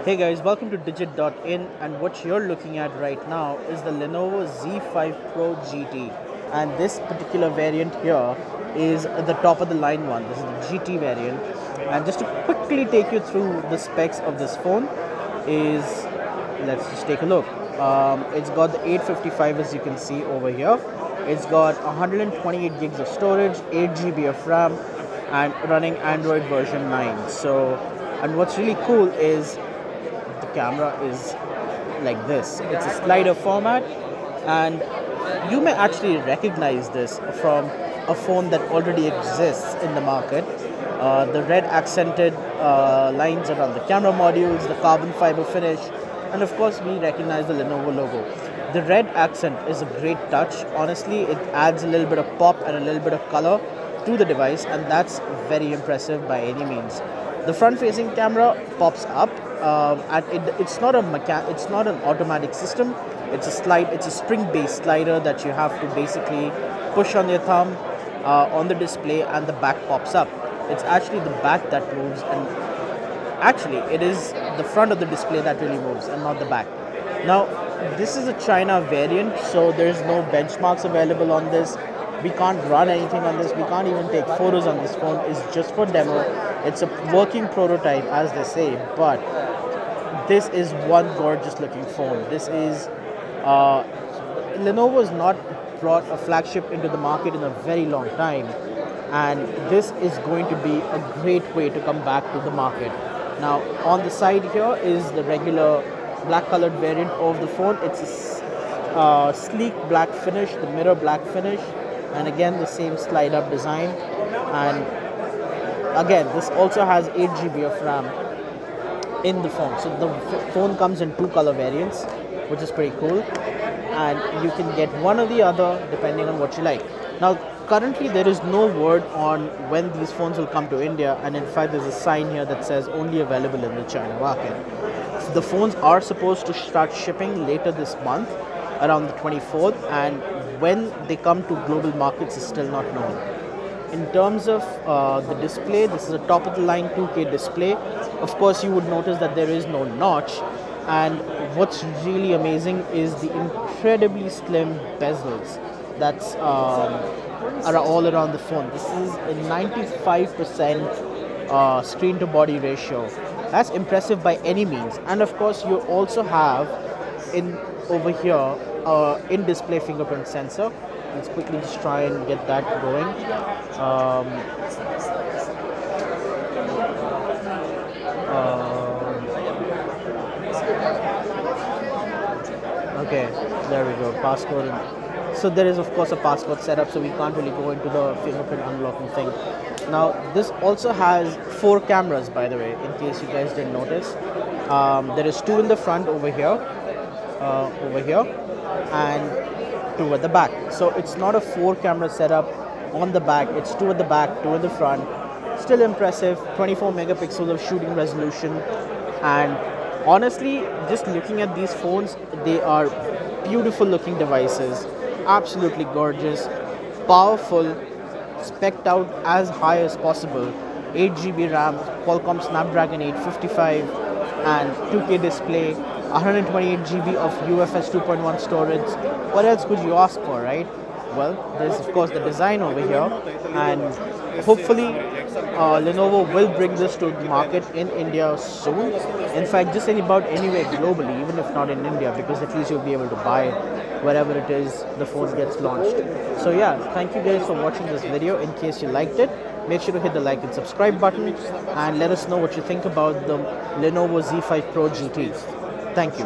Hey guys, welcome to Digit.in, and what you're looking at right now is the Lenovo Z5 Pro GT, and this particular variant here is the top of the line one. This is the GT variant, and just to quickly take you through the specs of this phone is, let's just take a look. It's got the 855 as you can see over here. It's got 128 gigs of storage, 8 GB of RAM, and running Android version 9. And what's really cool is the camera is like this. It's a slider format, and you may actually recognize this from a phone that already exists in the market. The red accented lines around the camera modules, the carbon fiber finish, and of course we recognize the Lenovo logo. The red accent is a great touch. Honestly, it adds a little bit of pop and a little bit of color to the device, and that's very impressive by any means. The front-facing camera pops up, and it's not an automatic system. It's a spring-based slider that you have to basically push on your thumb on the display, and the back pops up. It's actually the back that moves, and actually it is the front of the display that really moves and not the back. Now, this is a China variant, so there's no benchmarks available on this. We can't run anything on this. We can't even take photos on this phone. It's just for demo. It's a working prototype, as they say, but this is one gorgeous looking phone. This is Lenovo has not brought a flagship into the market in a very long time, and this is going to be a great way to come back to the market. Now, on the side here is the regular black colored variant of the phone. It's a sleek black finish, the mirror black finish, and again the same slide up design. And again, this also has 8 GB of RAM in the phone. So the phone comes in 2 color variants, which is pretty cool, and you can get one or the other depending on what you like. Now, currently there is no word on when these phones will come to India, and in fact there's a sign here that says only available in the China market. The phones are supposed to start shipping later this month, around the 24th, and when they come to global markets is still not known. In terms of the display, this is a top of the line 2K display. Of course, you would notice that there is no notch, and what's really amazing is the incredibly slim bezels that's are all around the phone. This is a 95% screen to body ratio. That's impressive by any means. And of course, you also have over here in display fingerprint sensor. Let's quickly just try and get that going. Okay, there we go, passcode. So there is of course a passcode setup, so we can't really go into the fingerprint unlocking thing. Now, this also has 4 cameras, by the way, in case you guys didn't notice. There is 2 in the front over here, and 2 at the back. So it's not a 4 camera setup on the back. It's 2 at the back, 2 at the front. Still impressive. 24 megapixels of shooting resolution, and honestly, just looking at these phones, they are beautiful looking devices. Absolutely gorgeous, powerful, spec'd out as high as possible. 8 GB RAM, Qualcomm Snapdragon 855, and 2K display, 128 GB of UFS 2.1 storage. What else could you ask for, right? Well, there's of course the design over here, and hopefully Lenovo will bring this to the market in India soon. In fact, just about anywhere globally, even if not in India, because at least you'll be able to buy it wherever it is the phone gets launched. So yeah, thank you guys for watching this video. In case you liked it, make sure to hit the like and subscribe button, and let us know what you think about the Lenovo Z5 Pro GT. Thank you.